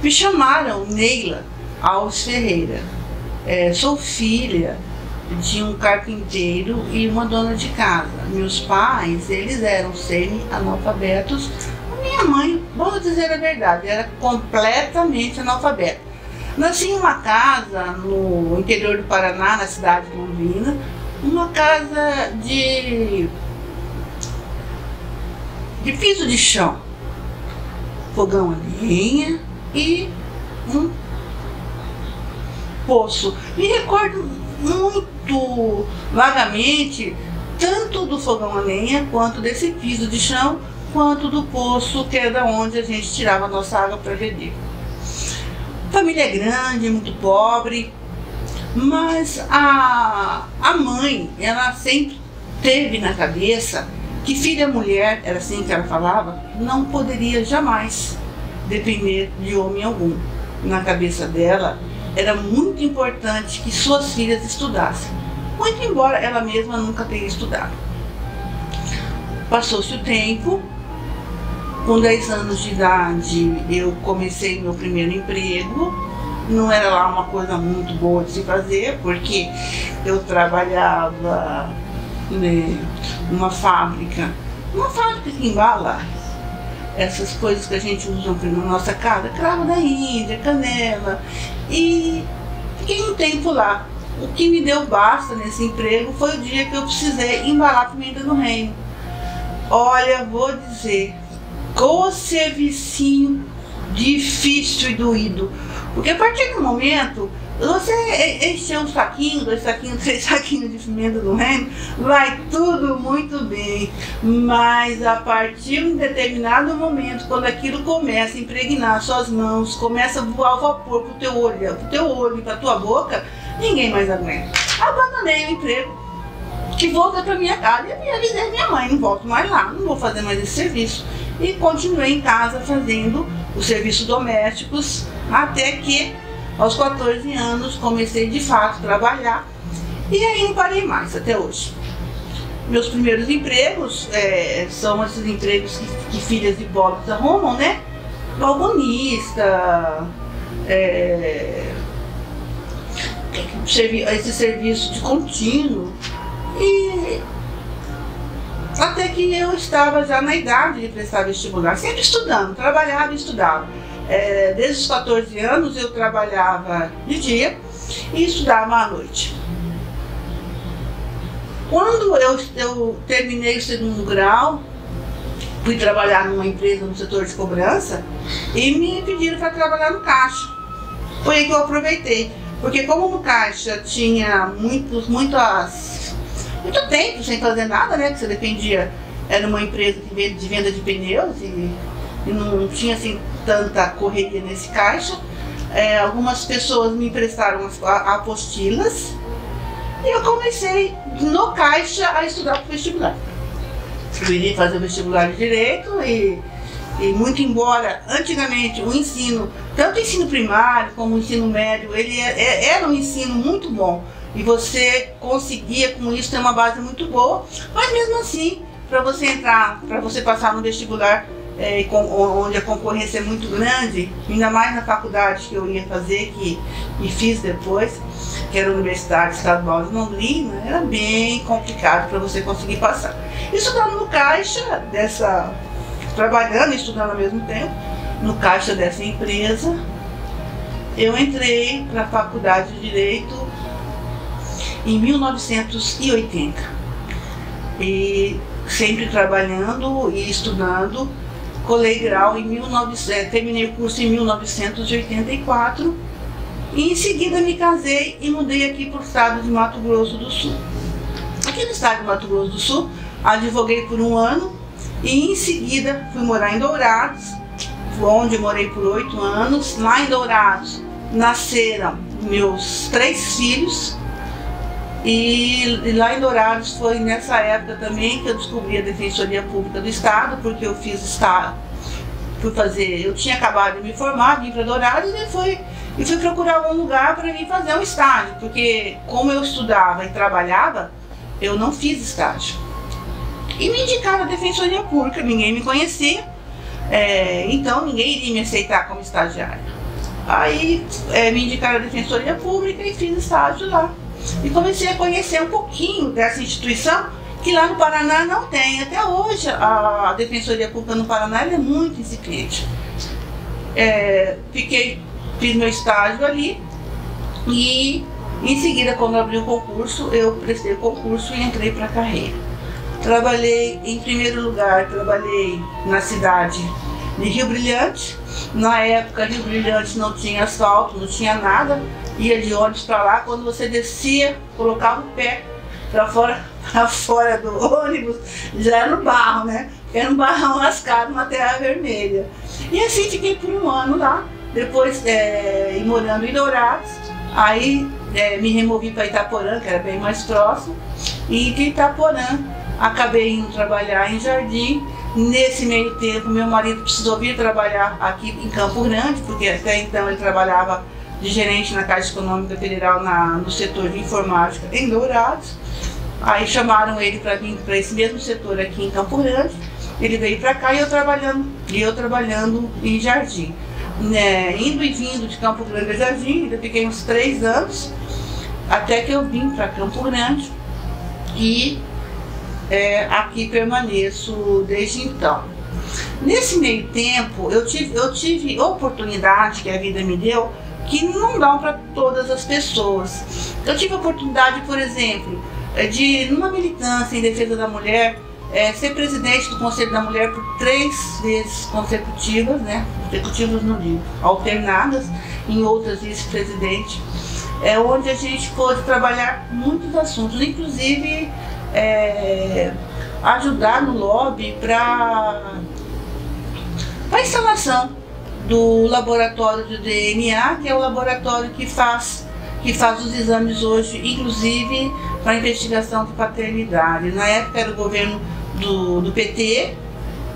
Me chamaram Neila Alves Ferreira. Sou filha de um carpinteiro e uma dona de casa. Meus pais, eles eram semi-analfabetos. Minha mãe, vamos dizer a verdade, era completamente analfabeta. Nasci em uma casa no interior do Paraná, na cidade de Londrina, uma casa de piso de chão, fogão a lenha e um poço. Me recordo muito vagamente tanto do fogão a lenha, quanto desse piso de chão, quanto do poço, que era onde a gente tirava a nossa água para beber. Família grande, muito pobre, mas a mãe, ela sempre teve na cabeça que filha mulher, era assim que ela falava, não poderia jamais depender de homem algum. Na cabeça dela, era muito importante que suas filhas estudassem, muito embora ela mesma nunca tenha estudado. Passou-se o tempo, com 10 anos de idade eu comecei meu primeiro emprego. Não era lá uma coisa muito boa de se fazer, porque eu trabalhava numa fábrica que embala essas coisas que a gente usa na nossa casa, cravo da Índia, canela, e fiquei um tempo lá. O que me deu basta nesse emprego foi o dia que eu precisei embalar pimenta do reino. Olha, vou dizer, o servicinho difícil e doído, porque a partir do momento você encher um saquinho, 2 saquinhos, 3 saquinhos de pimenta do reino, vai tudo muito bem, mas a partir de um determinado momento, quando aquilo começa a impregnar suas mãos, começa a voar o vapor pro teu olho e pra tua boca, ninguém mais aguenta. Abandonei o emprego e voltei pra minha casa e avisei a minha mãe, não volto mais lá, não vou fazer mais esse serviço. E continuei em casa fazendo os serviços domésticos, até que aos 14 anos comecei de fato a trabalhar, e aí não parei mais até hoje. Meus primeiros empregos são esses empregos que filhas de pobres arrumam, né? Balconista, esse serviço de contínuo, e até que eu estava já na idade de prestar vestibular, sempre estudando, trabalhava e estudava. Desde os 14 anos eu trabalhava de dia e estudava à noite. Quando eu terminei o 2º grau, fui trabalhar numa empresa no setor de cobrança e me pediram para trabalhar no caixa. Foi aí que eu aproveitei, porque como no caixa tinha muito tempo sem fazer nada, né? Que você dependia, era uma empresa de venda de pneus e não tinha assim tanta correria nesse caixa. Algumas pessoas me emprestaram as apostilas e eu comecei no caixa a estudar para o vestibular. Eu iria fazer o vestibular de Direito e muito embora antigamente o ensino, tanto o ensino primário como o ensino médio, ele era um ensino muito bom e você conseguia com isso ter uma base muito boa, mas mesmo assim, para você entrar, para você passar no vestibular, onde a concorrência é muito grande, ainda mais na faculdade que eu ia fazer, e fiz depois, que era a Universidade Estadual de Londrina, era bem complicado para você conseguir passar. Estudando no caixa trabalhando e estudando ao mesmo tempo, no caixa dessa empresa, eu entrei para a Faculdade de Direito em 1980. E sempre trabalhando e estudando, colei grau terminei o curso em 1984 e em seguida me casei e mudei aqui para o estado de Mato Grosso do Sul. Aqui no estado de Mato Grosso do Sul, advoguei por 1 ano e em seguida fui morar em Dourados, onde morei por 8 anos. Lá em Dourados nasceram meus 3 filhos. E lá em Dourados foi nessa época também que eu descobri a Defensoria Pública do Estado, porque eu eu tinha acabado de me formar, vim para Dourados e fui procurar um lugar para mim fazer um estágio, porque como eu estudava e trabalhava, eu não fiz estágio. E me indicaram a Defensoria Pública, ninguém me conhecia, então ninguém iria me aceitar como estagiária. Aí me indicaram a Defensoria Pública e fiz estágio lá. E comecei a conhecer um pouquinho dessa instituição, que lá no Paraná não tem. Até hoje a Defensoria Pública no Paraná é muito incipiente. Fiz meu estágio ali e em seguida, quando abriu o concurso, eu prestei o concurso e entrei para a carreira. Trabalhei, em primeiro lugar, trabalhei na cidade de Rio Brilhante. Na época, Rio Brilhante não tinha asfalto, não tinha nada. Ia de ônibus para lá, quando você descia, colocava o pé para fora do ônibus, já era no barro, né? Era um barrão lascado, uma terra vermelha. E assim fiquei por um ano lá, depois morando em Dourados. Aí me removi para Itaporã, que era bem mais próximo, e de Itaporã acabei indo trabalhar em Jardim. Nesse meio tempo, meu marido precisou vir trabalhar aqui em Campo Grande, porque até então ele trabalhava de gerente na Caixa Econômica Federal no setor de informática em Dourados. Aí chamaram ele para vir para esse mesmo setor aqui em Campo Grande. Ele veio para cá e eu trabalhando em Jardim. Indo e vindo de Campo Grande a Jardim, ainda fiquei uns 3 anos, até que eu vim para Campo Grande e aqui permaneço desde então. Nesse meio tempo, eu tive oportunidade que a vida me deu, que não dão para todas as pessoas. Eu tive a oportunidade, por exemplo, de, numa militância em defesa da mulher, ser presidente do Conselho da Mulher por 3 vezes consecutivas, né? Consecutivas no livro, alternadas, em outras vice-presidente, onde a gente pôde trabalhar muitos assuntos, inclusive ajudar no lobby para a instalação do laboratório de DNA, que é o laboratório que faz os exames hoje, inclusive para investigação de paternidade. Na época era o governo do PT,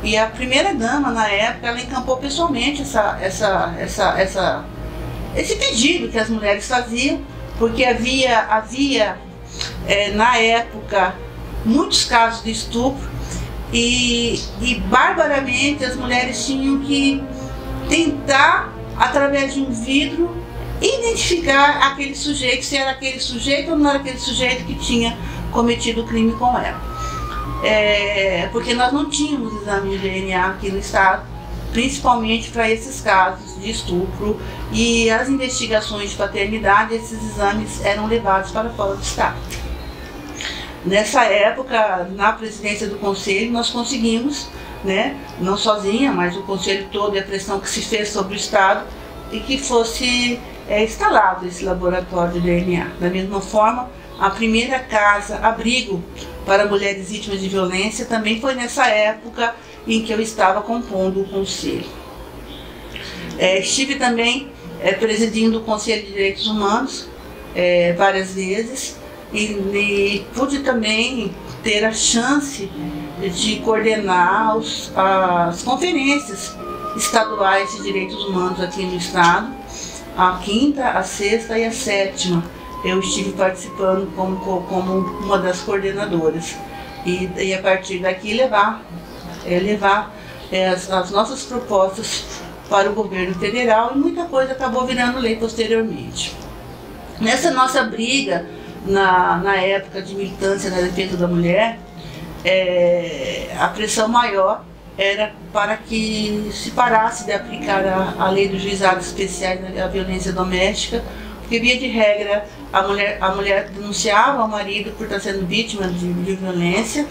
e a primeira-dama, na época, ela encampou pessoalmente esse pedido que as mulheres faziam, porque havia na época, muitos casos de estupro e barbaramente as mulheres tinham que tentar, através de um vidro, identificar aquele sujeito, se era aquele sujeito ou não era aquele sujeito que tinha cometido o crime com ela. Porque nós não tínhamos exame de DNA aqui no estado, principalmente para esses casos de estupro, e as investigações de paternidade, esses exames eram levados para fora do estado. Nessa época, na presidência do conselho, nós conseguimos, né, não sozinha, mas o conselho todo e a pressão que se fez sobre o estado, e que fosse instalado esse laboratório de DNA. Da mesma forma, a primeira casa, abrigo para mulheres vítimas de violência, também foi nessa época em que eu estava compondo o conselho. Estive também presidindo o Conselho de Direitos Humanos várias vezes, e pude também ter a chance de coordenar as conferências estaduais de direitos humanos aqui no estado, a 5ª, a 6ª e a 7ª. Eu estive participando como uma das coordenadoras, e a partir daqui levar as nossas propostas para o governo federal, e muita coisa acabou virando lei posteriormente. Nessa nossa briga, na época de militância na defesa da mulher, a pressão maior era para que se parasse de aplicar a lei dos juizados especiais da violência doméstica, porque, via de regra, a mulher denunciava o marido por estar sendo vítima de violência.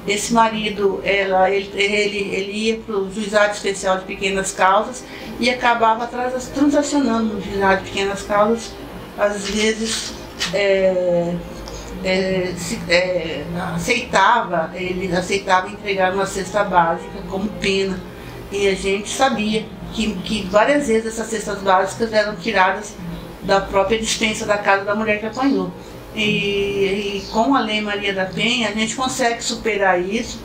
Esse marido, ele ia para o juizado especial de pequenas causas e acabava transacionando no juizado de pequenas causas, às vezes ele aceitava entregar uma cesta básica como pena, e a gente sabia que várias vezes essas cestas básicas eram tiradas da própria despensa da casa da mulher que apanhou. E com a Lei Maria da Penha a gente consegue superar isso,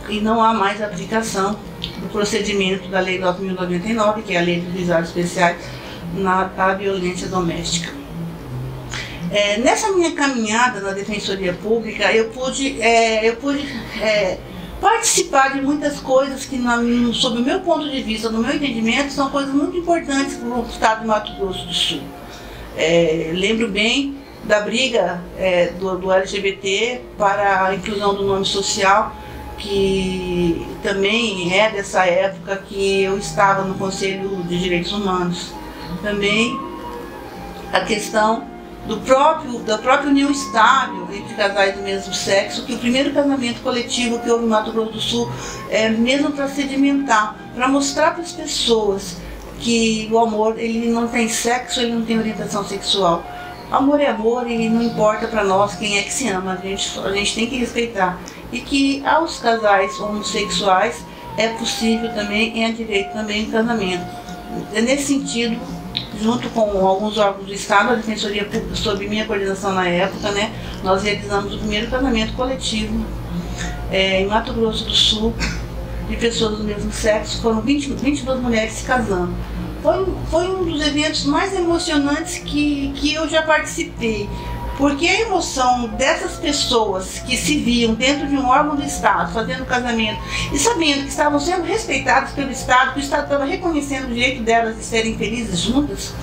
e não há mais aplicação do procedimento da Lei 9.099, que é a Lei dos Juizados Especiais na violência doméstica. Nessa minha caminhada na Defensoria Pública, eu pude participar de muitas coisas que, sob o meu ponto de vista, no meu entendimento, são coisas muito importantes para o estado do Mato Grosso do Sul. Lembro bem da briga do LGBT para a inclusão do nome social, que também é dessa época que eu estava no Conselho de Direitos Humanos. Também a questão da própria união estável entre casais do mesmo sexo, que o primeiro casamento coletivo que houve no Mato Grosso do Sul mesmo para sedimentar, para mostrar para as pessoas que o amor ele não tem sexo, ele não tem orientação sexual. Amor é amor e não importa para nós quem é que se ama, a gente tem que respeitar. E que aos casais homossexuais é possível também, é direito também o casamento. Nesse sentido, junto com alguns órgãos do Estado, a Defensoria Pública, sob minha coordenação na época, nós realizamos o primeiro casamento coletivo em Mato Grosso do Sul, de pessoas do mesmo sexo. Foram 22 mulheres se casando. Foi um dos eventos mais emocionantes que eu já participei, porque a emoção dessas pessoas que se viam dentro de um órgão do Estado, fazendo casamento, e sabendo que estavam sendo respeitadas pelo Estado, que o Estado estava reconhecendo o direito delas de serem felizes juntas,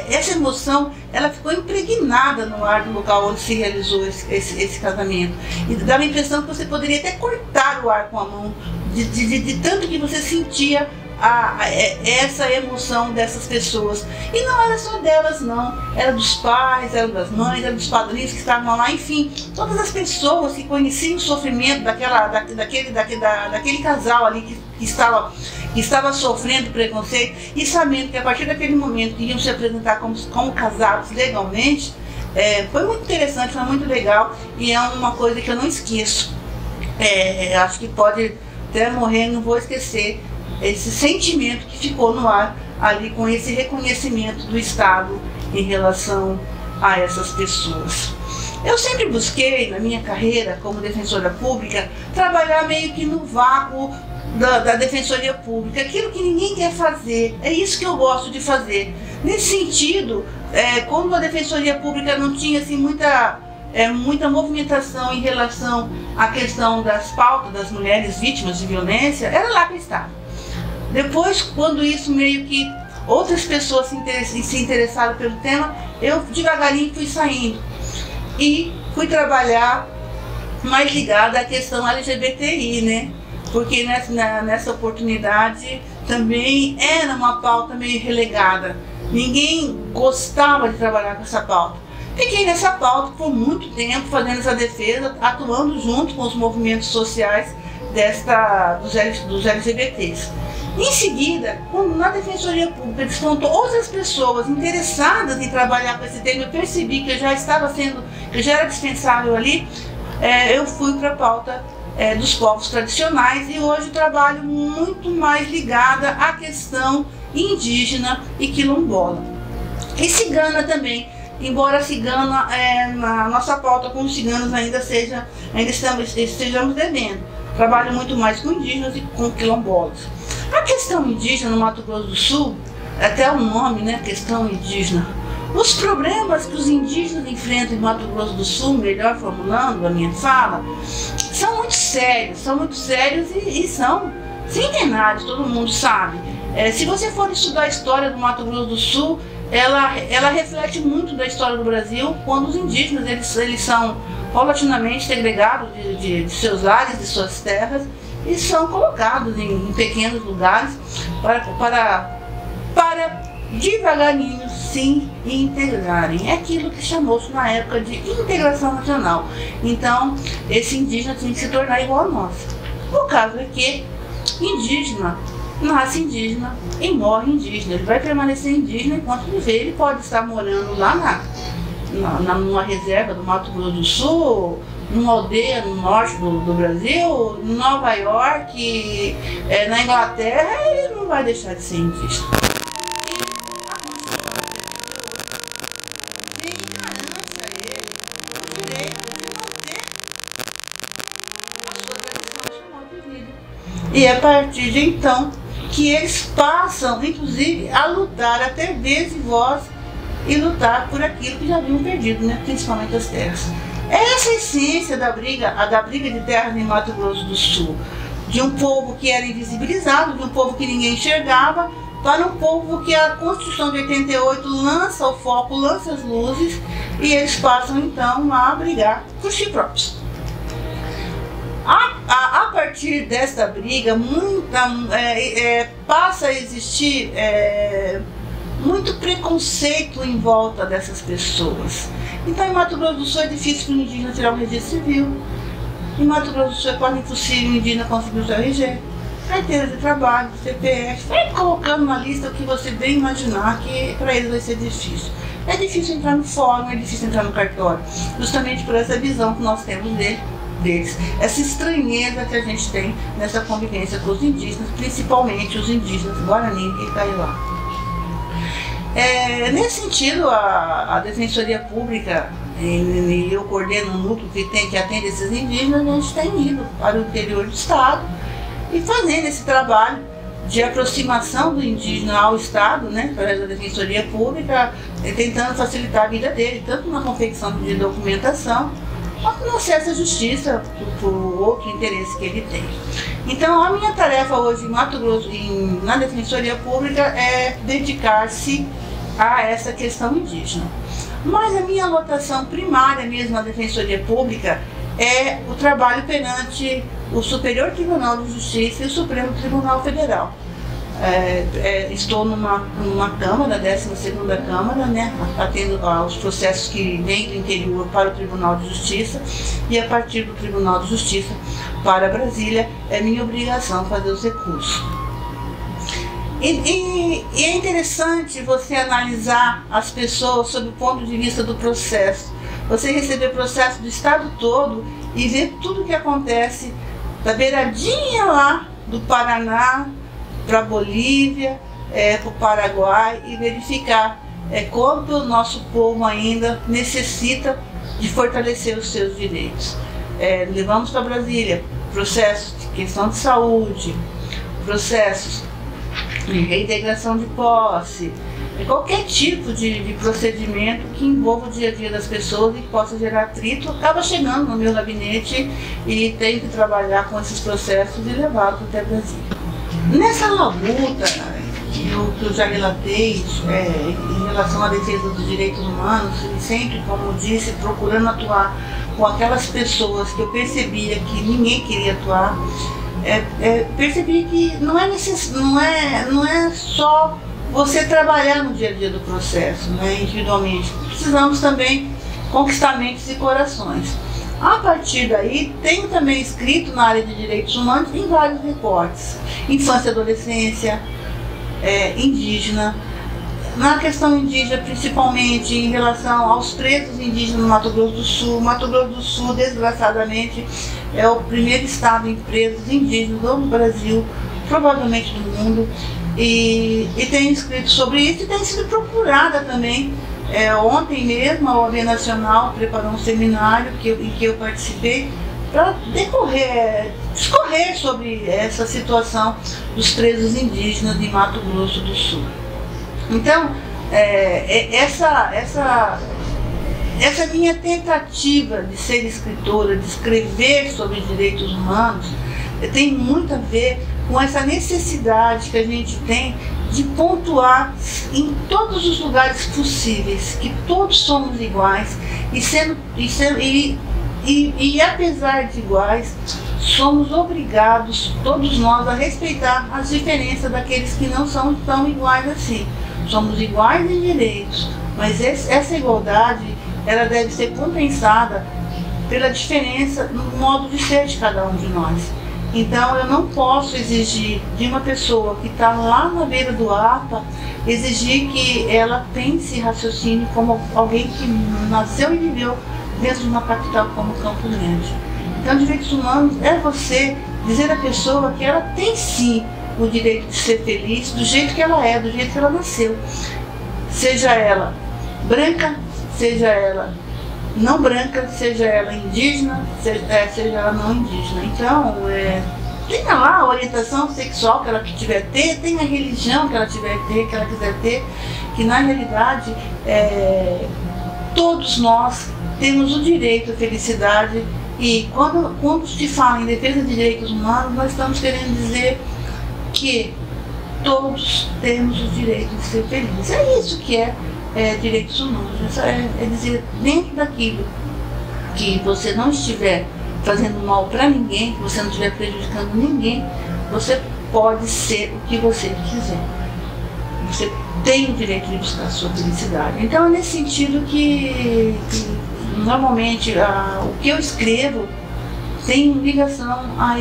essa emoção ela ficou impregnada no ar do local onde se realizou esse casamento. E dava a impressão que você poderia até cortar o ar com a mão, de tanto que você sentia essa emoção dessas pessoas. E não era só delas não, era dos pais, era das mães, era dos padrinhos que estavam lá, enfim, todas as pessoas que conheciam o sofrimento daquele casal ali que estava sofrendo preconceito, e sabendo que a partir daquele momento iam se apresentar como casados legalmente. Foi muito interessante, foi muito legal, e é uma coisa que eu não esqueço. Acho que pode até morrer, não vou esquecer esse sentimento que ficou no ar ali, com esse reconhecimento do Estado em relação a essas pessoas. Eu sempre busquei, na minha carreira como defensora pública, trabalhar meio que no vácuo da Defensoria Pública, aquilo que ninguém quer fazer. É isso que eu gosto de fazer. Nesse sentido, quando a Defensoria Pública não tinha assim, muita movimentação em relação à questão das pautas das mulheres vítimas de violência, era lá que eu estava. Depois, quando isso meio que outras pessoas se interessaram pelo tema, eu devagarinho fui saindo e fui trabalhar mais ligada à questão LGBTI, porque nessa oportunidade também era uma pauta meio relegada. Ninguém gostava de trabalhar com essa pauta. Fiquei nessa pauta por muito tempo, fazendo essa defesa, atuando junto com os movimentos sociais dos LGBTs. Em seguida, quando na Defensoria Pública despontou outras pessoas interessadas em trabalhar com esse tema, eu percebi que eu já era dispensável ali, eu fui para a pauta dos povos tradicionais, e hoje trabalho muito mais ligada à questão indígena e quilombola. E cigana também, embora a cigana, na nossa pauta com os ciganos ainda estejamos devendo. Trabalho muito mais com indígenas e com quilombolas. A questão indígena no Mato Grosso do Sul, até o nome, questão indígena. Os problemas que os indígenas enfrentam em Mato Grosso do Sul, melhor formulando a minha fala, são muito sérios e são centenários, todo mundo sabe. Se você for estudar a história do Mato Grosso do Sul, ela reflete muito da história do Brasil, quando os indígenas eles são paulatinamente segregados de seus lares, de suas terras, e são colocados em pequenos lugares para devagarinho se integrarem. É aquilo que chamou-se na época de integração nacional. Então, esse indígena tinha que se tornar igual a nós. O caso é que indígena nasce indígena e morre indígena. Ele vai permanecer indígena enquanto viver. Ele pode estar morando lá numa reserva do Mato Grosso do Sul, numa aldeia no norte do Brasil, em Nova York, na Inglaterra, ele não vai deixar de ser indígena. E a Constituição garante a ele o direito de manter a sua tradição de modo de vida. E é a partir de então que eles passam, inclusive, a lutar, a ter vez e voz, e lutar por aquilo que já haviam perdido, principalmente as terras. É essa a essência da briga de terras em Mato Grosso do Sul, de um povo que era invisibilizado, de um povo que ninguém enxergava, para um povo que a Constituição de 88 lança o foco, lança as luzes, e eles passam então a brigar por si próprios. A partir desta briga, passa a existir muito preconceito em volta dessas pessoas. Então, em Mato Grosso do Sul é difícil para o indígena tirar o registro civil. Em Mato Grosso do Sul é quase impossível o indígena conseguir o seu RG, carteira de trabalho, CPF, vai colocando na lista o que você bem imaginar que para eles vai ser difícil. É difícil entrar no fórum, é difícil entrar no cartório, justamente por essa visão que nós temos deles, essa estranheza que a gente tem nessa convivência com os indígenas, principalmente os indígenas Guarani e Kaiowá. Nesse sentido, a Defensoria Pública, e eu coordeno um núcleo que atende esses indígenas, a gente tem ido para o interior do estado e fazendo esse trabalho de aproximação do indígena ao Estado, né, através da Defensoria Pública, tentando facilitar a vida dele, tanto na confecção de documentação, quanto no acesso à justiça por outro interesse que ele tem. Então, a minha tarefa hoje em Mato Grosso, na Defensoria Pública, é dedicar-se a essa questão indígena. Mas a minha lotação primária mesmo na Defensoria Pública é o trabalho perante o Superior Tribunal de Justiça e o Supremo Tribunal Federal. Estou numa Câmara, a 12ª Câmara, né, atendo aos processos que vêm do interior para o Tribunal de Justiça, e a partir do Tribunal de Justiça para Brasília é minha obrigação fazer os recursos. E é interessante você analisar as pessoas sob o ponto de vista do processo. Você receber processo do estado todo e ver tudo o que acontece da beiradinha lá do Paraná para a Bolívia, para o Paraguai, e verificar quanto o nosso povo ainda necessita de fortalecer os seus direitos. Levamos para Brasília processos de questão de saúde, processos de reintegração de posse, qualquer tipo de procedimento que envolva o dia a dia das pessoas e que possa gerar atrito, acaba chegando no meu gabinete e tenho que trabalhar com esses processos e levá-los até Brasília. Nessa labuta que eu já relatei em relação à defesa dos direitos humanos, e sempre, como disse, procurando atuar com aquelas pessoas que eu percebia que ninguém queria atuar, percebi que não é só você trabalhar no dia a dia do processo, né, individualmente. Precisamos também conquistar mentes e corações. A partir daí, tenho também escrito na área de direitos humanos em vários recortes. Infância e adolescência, indígena. Na questão indígena, principalmente em relação aos presos indígenas no Mato Grosso do Sul. Mato Grosso do Sul, desgraçadamente, é o primeiro estado em presos indígenas do Brasil, provavelmente do mundo. E tenho escrito sobre isso e tenho sido procurada também. Ontem mesmo a OAB Nacional preparou um seminário em que eu participei para discorrer sobre essa situação dos presos indígenas de Mato Grosso do Sul. Então, essa minha tentativa de ser escritora, de escrever sobre direitos humanos, tem muito a ver com essa necessidade que a gente tem de pontuar em todos os lugares possíveis que todos somos iguais e apesar de iguais, somos obrigados, todos nós, a respeitar as diferenças daqueles que não são tão iguais assim. Somos iguais em direitos, mas essa igualdade ela deve ser compensada pela diferença no modo de ser de cada um de nós. Então eu não posso exigir de uma pessoa que está lá na beira do APA, exigir que ela pense e raciocine como alguém que nasceu e viveu dentro de uma capital como Campo Grande. Então, direitos humanos é você dizer à pessoa que ela tem sim o direito de ser feliz do jeito que ela é, do jeito que ela nasceu. Seja ela branca, seja ela não branca, seja ela indígena, seja ela não indígena. Então, tenha lá a orientação sexual que ela tiver ter, tenha a religião que ela tiver ter, que ela quiser ter, que na realidade todos nós temos o direito à felicidade. E quando se fala em defesa de direitos humanos, nós estamos querendo dizer que todos temos o direito de ser felizes. É isso que é direitos humanos. É dizer, dentro daquilo que você não estiver fazendo mal para ninguém, que você não estiver prejudicando ninguém, você pode ser o que você quiser. Você tem o direito de buscar a sua felicidade. Então é nesse sentido que normalmente o que eu escrevo tem ligação a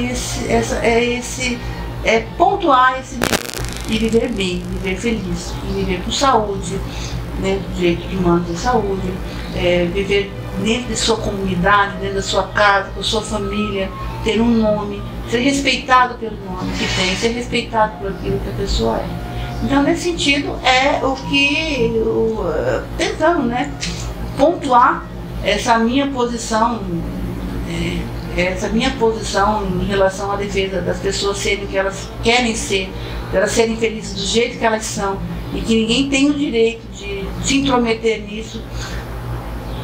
pontuar esse direito de viver bem, viver feliz, viver com saúde, né, do direito de manter saúde, viver dentro de sua comunidade, dentro da sua casa, com a sua família, ter um nome, ser respeitado pelo nome que tem, ser respeitado por aquilo que a pessoa é. Então, nesse sentido, é o que tentando, né, pontuar essa minha posição em relação à defesa das pessoas serem o que elas querem ser, elas serem felizes do jeito que elas são, e que ninguém tem o direito de se intrometer nisso,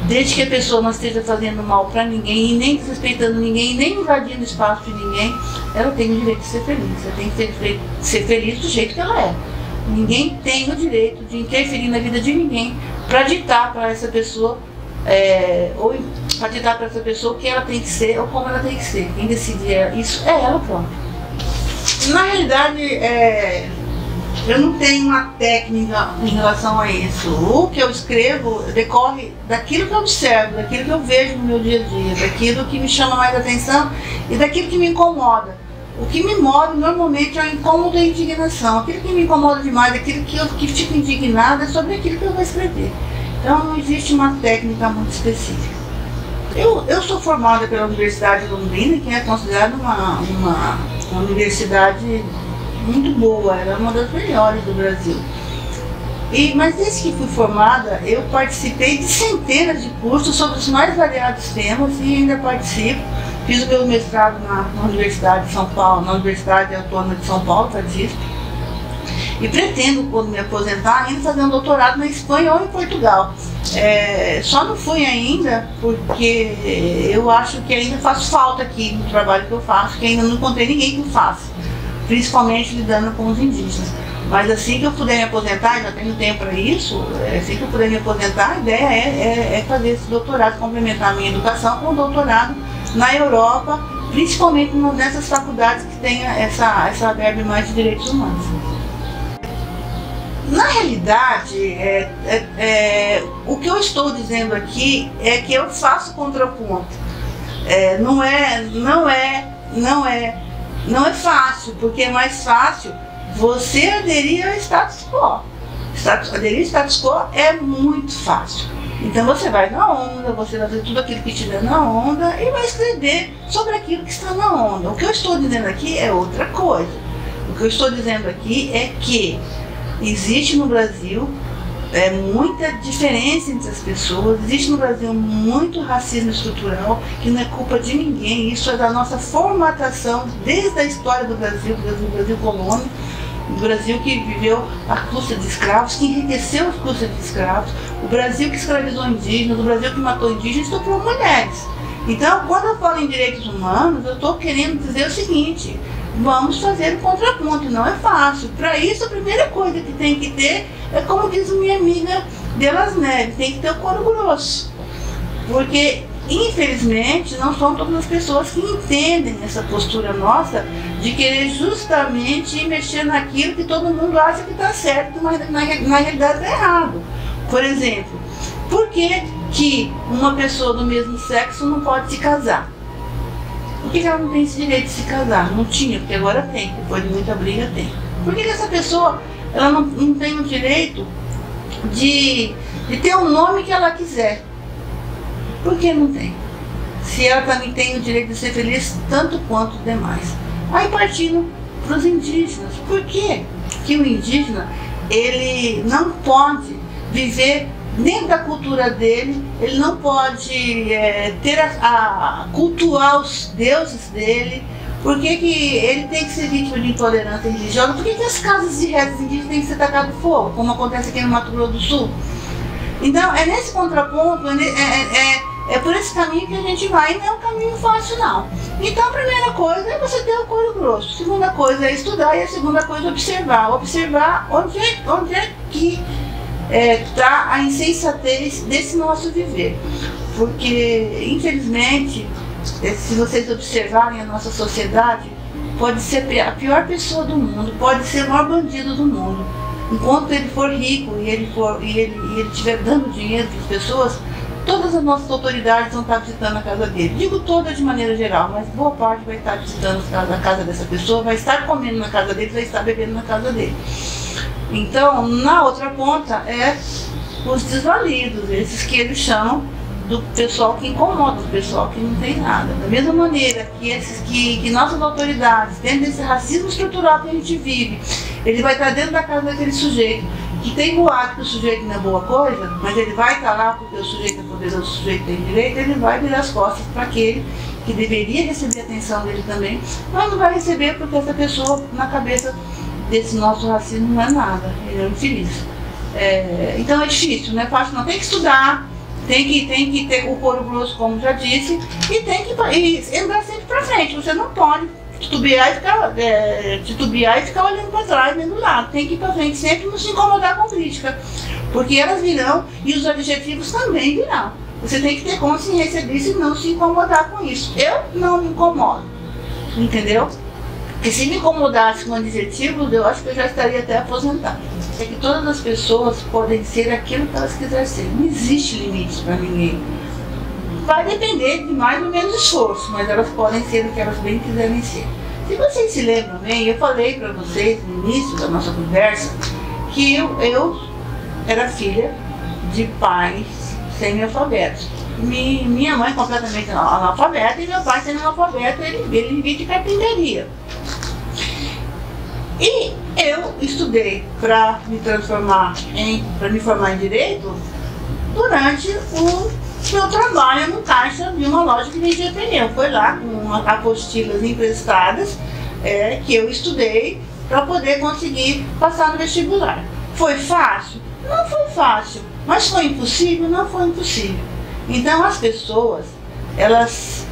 desde que a pessoa não esteja fazendo mal para ninguém, e nem desrespeitando ninguém, e nem invadindo o espaço de ninguém. Ela tem o direito de ser feliz, ela tem que ser feliz do jeito que ela é. Ninguém tem o direito de interferir na vida de ninguém para ditar para essa pessoa ou para ditar para essa pessoa o que ela tem que ser ou como ela tem que ser. Quem decide isso é ela própria. Na realidade, eu não tenho uma técnica em relação a isso. O que eu escrevo decorre daquilo que eu observo, daquilo que eu vejo no meu dia a dia, daquilo que me chama mais atenção e daquilo que me incomoda. O que me move normalmente é o incômodo e a indignação. Aquilo que me incomoda demais, aquilo que fico indignada é sobre aquilo que eu vou escrever. Então não existe uma técnica muito específica. Eu sou formada pela Universidade de Londrina, que é considerada uma universidade muito boa, ela é uma das melhores do Brasil. Mas desde que fui formada, eu participei de centenas de cursos sobre os mais variados temas e ainda participo. Fiz o meu mestrado na Universidade de São Paulo, na Universidade Autônoma de São Paulo, FADISP. E pretendo, quando me aposentar, ainda fazer um doutorado na Espanha ou em Portugal. Só não fui ainda porque eu acho que ainda faço falta aqui no trabalho que eu faço, que ainda não encontrei ninguém que faça, principalmente lidando com os indígenas. Mas assim que eu puder me aposentar, já tenho tempo para isso, assim que eu puder me aposentar, a ideia é fazer esse doutorado, complementar a minha educação com um doutorado na Europa, principalmente nessas faculdades que tenham essa verba mais de direitos humanos. Na realidade, o que eu estou dizendo aqui é que eu faço contraponto. Não é fácil, porque é mais fácil você aderir ao status quo. Aderir ao status quo é muito fácil. Então você vai na onda, você vai fazer tudo aquilo que estiver na onda e vai escrever sobre aquilo que está na onda. O que eu estou dizendo aqui é outra coisa. O que eu estou dizendo aqui é que existe no Brasil muita diferença entre as pessoas, existe no Brasil muito racismo estrutural, que não é culpa de ninguém, isso é da nossa formatação desde a história do Brasil colônia, o Brasil que viveu à custa de escravos, que enriqueceu à custa de escravos, o Brasil que escravizou indígenas, o Brasil que matou indígenas e estuprou mulheres. Então, quando eu falo em direitos humanos, eu estou querendo dizer o seguinte: vamos fazer o contraponto, não é fácil. Para isso, a primeira coisa que tem que ter é, como diz minha amiga Delas Neves, tem que ter o couro grosso. Porque, infelizmente, não são todas as pessoas que entendem essa postura nossa de querer justamente mexer naquilo que todo mundo acha que está certo, mas na realidade está errado. Por exemplo, por que uma pessoa do mesmo sexo não pode se casar? Por que ela não tem esse direito de se casar? Não tinha, porque agora tem, depois de muita briga tem. Por que essa pessoa ela não tem o direito de ter o nome que ela quiser? Por que não tem? Se ela também tem o direito de ser feliz tanto quanto os demais. Aí partindo para os indígenas. Por que que o indígena ele não pode viver dentro da cultura dele, ele não pode cultuar os deuses dele? Por que que ele tem que ser vítima de intolerância religiosa? Por que que as casas de rezas indígenas têm que ser tacadas fogo, como acontece aqui no Mato Grosso do Sul? Então, é nesse contraponto, É por esse caminho que a gente vai, e não é um caminho fácil não. Então a primeira coisa é você ter o couro grosso. A segunda coisa é estudar, e a segunda coisa é observar. Observar onde é que está a insensatez desse nosso viver. Porque, infelizmente, se vocês observarem a nossa sociedade, pode ser a pior pessoa do mundo, pode ser o maior bandido do mundo. Enquanto ele for rico e ele estiver dando dinheiro para as pessoas, todas as nossas autoridades vão estar visitando a casa dele. Digo todas de maneira geral, mas boa parte vai estar visitando a casa dessa pessoa, vai estar comendo na casa dele, vai estar bebendo na casa dele. Então, na outra ponta é os desvalidos, esses que eles chamam do pessoal que incomoda, do pessoal que não tem nada. Da mesma maneira que nossas autoridades, dentro desse racismo estrutural que a gente vive, ele vai estar dentro da casa daquele sujeito que tem boato que o sujeito não é boa coisa, mas ele vai estar lá porque o sujeito é poderoso, o sujeito tem direito, ele vai virar as costas para aquele que deveria receber a atenção dele também, mas não vai receber porque essa pessoa, na cabeça desse nosso racismo, não é nada, ele é um infeliz. Então é difícil, não é fácil não, tem que estudar, tem que ter o couro grosso, como já disse, e tem que andar sempre para frente. Você não pode titubear e ficar olhando para trás, nem do lado. Tem que ir para frente sempre, não se incomodar com crítica, porque elas virão e os adjetivos também virão. Você tem que ter consciência disso e não se incomodar com isso. Eu não me incomodo, entendeu? Porque se me incomodasse com adjetivos, eu acho que eu já estaria até aposentada. É que todas as pessoas podem ser aquilo que elas quiserem ser. Não existe limites para ninguém. Vai depender de mais ou menos esforço, mas elas podem ser o que elas bem quiserem ser. Se vocês se lembram bem, eu falei para vocês no início da nossa conversa que eu era filha de pais semi-alfabetos. Minha mãe completamente analfabeta e meu pai semi-analfabeto, ele vivia de carpintaria. E eu estudei para me formar em Direito durante o meu trabalho no caixa de uma loja que vendia pneu. Foi lá com apostilas emprestadas que eu estudei para poder conseguir passar no vestibular. Foi fácil? Não foi fácil. Mas foi impossível? Não foi impossível. Então as pessoas, elas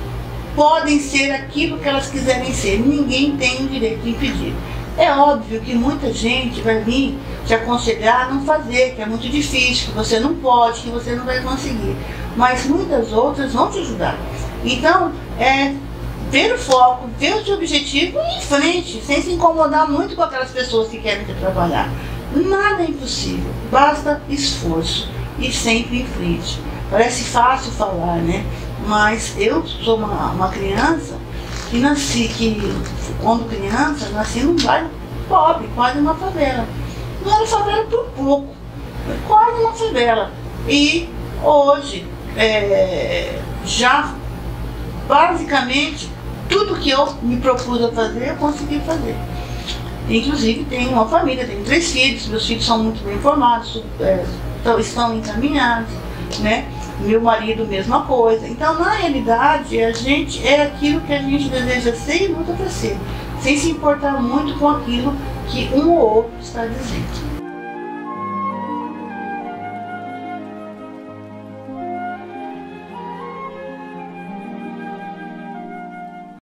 podem ser aquilo que elas quiserem ser. Ninguém tem o direito de impedir. É óbvio que muita gente vai vir te aconselhar a não fazer, que é muito difícil, que você não pode, que você não vai conseguir. Mas muitas outras vão te ajudar. Então, ver o foco, ver o seu objetivo e ir em frente, sem se incomodar muito com aquelas pessoas que querem te trabalhar. Nada é impossível, basta esforço e sempre em frente. Parece fácil falar, né? Mas eu sou uma criança quando criança, nasci num bairro pobre, quase uma favela. Não era favela por pouco, foi quase uma favela. E hoje, já basicamente, tudo que eu me propus a fazer, eu consegui fazer. Inclusive, tenho uma família, tenho 3 filhos, meus filhos são muito bem formados, estão encaminhados, né? Meu marido, mesma coisa. Então, na realidade, a gente é aquilo que a gente deseja ser e luta para ser, sem se importar muito com aquilo que um ou outro está dizendo.